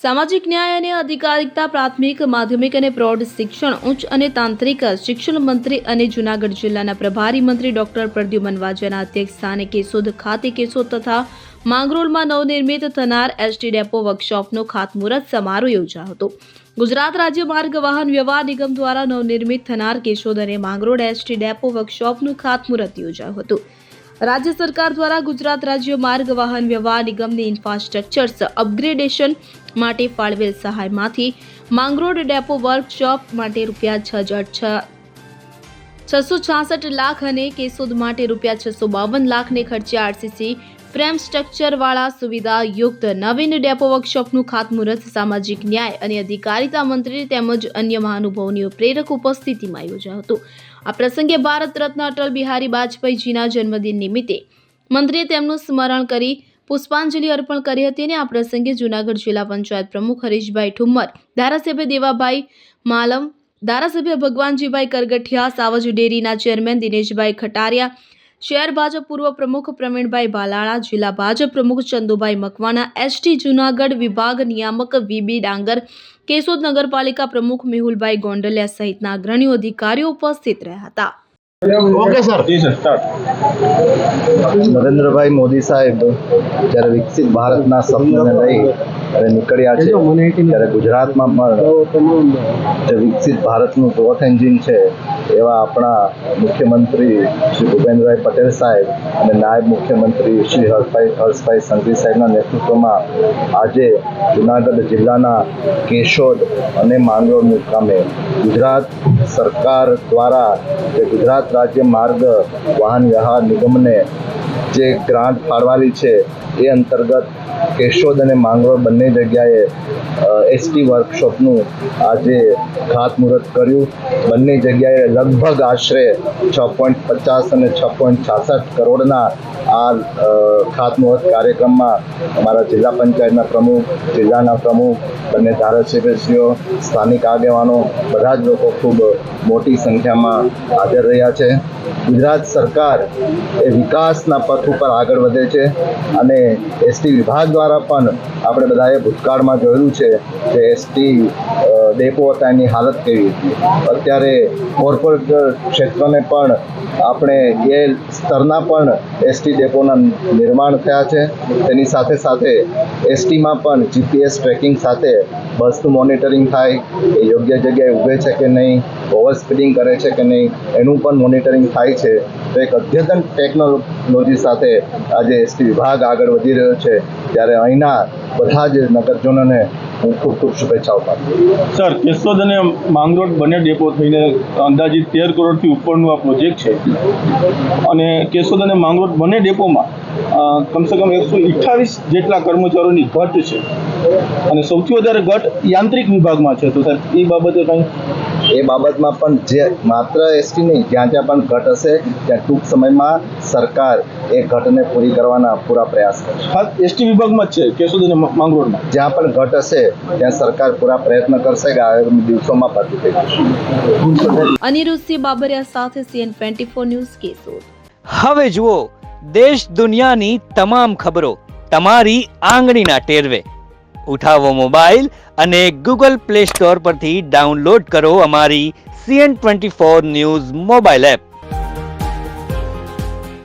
સામાજિક ન્યાય અને અધિકારિતા પ્રાથમિક માધ્યમિક અને પ્રૌઢ શિક્ષણ ઉચ્ચ અને તાંત્રિક શિક્ષણ મંત્રી અને જૂનાગઢ જિલ્લાના પ્રભારી મંત્રી ડોક્ટર પ્રદ્યુમન વાજાના અધ્યક્ષસ્થાને કેશોદ ખાતે કેશોદ તથા માંગરોળમાં નવનિર્મિત થનાર એસટી ડેપો વર્કશોપનો ખાતમુહૂર્ત સમારોહ યોજાયો હતો। ગુજરાત રાજ્ય માર્ગ વાહન વ્યવહાર નિગમ દ્વારા નવનિર્મિત થનાર કેશોદ અને માંગરોળ એસટી ડેપો વર્કશોપનું ખાતમુહૂર્ત યોજાયું હતું। राज्य सरकार द्वारा गुजरात राज्य मार्ग वाहन व्यवहार निगमनी इन्फ्रास्ट्रक्चर्स अपग्रेडेशन माटे फाळवेल सहायमांथी માંગરોળ डेपो वर्कशॉप माटे ₹666 लाख અને કેશોદ માટે ₹652 લાખને ખર્ચે આરસીસી ફ્રેમ સ્ટ્રક્ચર વાળા સુવિધા યુક્ત નવીન ડેપો વર્કશોપનું ખાતમુહૂર્ત સામાજિક ન્યાય અને અધિકારિતા મંત્રી તેમજ અન્ય મહાનુભાવોની પ્રેરક ઉપસ્થિતિમાં યોજાયું હતું। આ પ્રસંગે ભારત રત્ન અટલ બિહારી વાજપેયીજીના જન્મદિન નિમિત્તે મંત્રીએ તેમનું સ્મરણ કરી પુષ્પાંજલિ અર્પણ કરી હતી અને આ પ્રસંગે જૂનાગઢ જિલ્લા પંચાયત પ્રમુખ હરીશભાઈ ઠુમ્મર, ધારાસભ્ય દેવાભાઈ માલમ, ધારાસભ્ય ભગવાનજીભાઈ કરગઠિયા, સાવજ ડેરીના ચેરમેન દિનેશભાઈ ખટારિયા, શહેર ભાજપ પૂર્વ પ્રમુખ પ્રવીણભાઈ બાલાળા, જિલ્લા ભાજપ પ્રમુખ ચંદુભાઈ મકવાણા, એસટી જૂનાગઢ વિભાગ નિયામક વીબી ડાંગર, કેશોદ નગરપાલિકા પ્રમુખ મેહુલભાઈ ગોંડલિયા સહિતના અગ્રણીઓ અધિકારીઓ ઉપસ્થિત રહ્યા હતા। નરેન્દ્રભાઈ મોદી સાહેબ જ્યારે વિકસિત ભારતના સપનાને લઈ અને નીકળ્યા છે ત્યારે ગુજરાતમાં પણ જે વિકસિત ભારતનું ગ્રોથ એન્જિન છે એવા આપણા મુખ્યમંત્રી શ્રી ભૂપેન્દ્રભાઈ પટેલ સાહેબ અને નાયબ મુખ્યમંત્રી શ્રી હર્ષભાઈ સંઘવી સાહેબના નેતૃત્વમાં આજે જૂનાગઢ જિલ્લાના કેશોદ અને માંગરોળ મુકામે ગુજરાત સરકાર દ્વારા જે ગુજરાત રાજ્ય માર્ગ વાહન વ્યવહાર નિગમને જે ગ્રાન્ટ ફાળવાલી છે એ અંતર્ગત કેશોદ અને માંગરોળ બંને જગ્યાએ એસટી વર્કશોપનું આજે ખાતમુહૂર્ત કર્યું। બંને જગ્યાએ લગભગ આશરે 6.50 અને 6.66 કરોડના આ ખાતમુહૂર્ત કાર્યક્રમમાં અમારા જિલ્લા પંચાયતના પ્રમુખ, જિલ્લાના પ્રમુખ, બંને ધારાસભ્યશ્રીઓ, સ્થાનિક આગેવાનો બધા જ લોકો ખૂબ મોટી સંખ્યામાં હાજર રહ્યા છે। ગુજરાત સરકાર એ વિકાસના પથ ઉપર આગળ વધે છે અને એસટી વિભાગ દ્વારા પણ આપણે બધાએ ભૂતકાળમાં જોયેલું છે કે એસટી ડેપો હતા એની હાલત કેવી હતી। અત્યારે કોર્પોરેટ ક્ષેત્રને પણ આપણે એ સ્તરના પણ એસટી ડેપોના નિર્માણ થયા છે। તેની સાથે સાથે એસટીમાં પણ જીપીએસ ટ્રેકિંગ સાથે બસનું મોનિટરિંગ થાય, એ યોગ્ય જગ્યાએ ઊભે છે કે નહીં, ઓવર સ્પીડિંગ કરે છે કે નહીં, એનું પણ મોનિટરિંગ થાય છે। તો એક અદ્યતન ટેકનોલોજી સાથે આજે એસટી વિભાગ આગળ વધી રહ્યો છે, ત્યારે અહીંના બધા જ નગરજનોને હું ખૂબ ખૂબ શુભેચ્છાઓ પાઠવું છું। સર, કેશોદ અને માંગરોળ બંને ડેપો થઈને અંદાજિત 13 કરોડથી ઉપરનું આ પ્રોજેક્ટ છે અને કેશોદ અને માંગરોળ બંને ડેપોમાં કમસે કમ 128 જેટલા કર્મચારીઓની ઘટ છે અને સૌથી વધારે ઘટ યાંત્રિક વિભાગમાં છે। તો સાહેબ એ બાબતે કંઈ એ બાબતમાં પણ જે માત્ર એસટી નહીં, જ્યાં જ્યાં પણ ઘટ હશે ત્યાં ટૂંક સમયમાં સરકાર એ ઘટને પૂરી કરવાના પૂરા પ્રયાસ કરશે। ખાસ એસટી વિભાગમાં જ છે કેશોદ અને માંગરોળમાં જ્યાં પણ ઘટ હશે ત્યાં સરકાર પૂરા પ્રયત્ન કરશે કે આગામી દિવસોમાં ભરતી થઈ જશે। અનિરુદ્ધસિંહ બાબરિયા સાથે CN24 ન્યૂઝ કેશોદ। હવે જુઓ દેશ દુનિયાની તમામ ખબરો તમારી આંગળીના ટેરવે। ઉઠાવો મોબાઈલ અને ગૂગલ પ્લે સ્ટોર પરથી ડાઉનલોડ કરો અમારી CN24 ન્યૂઝ મોબાઈલ એપ।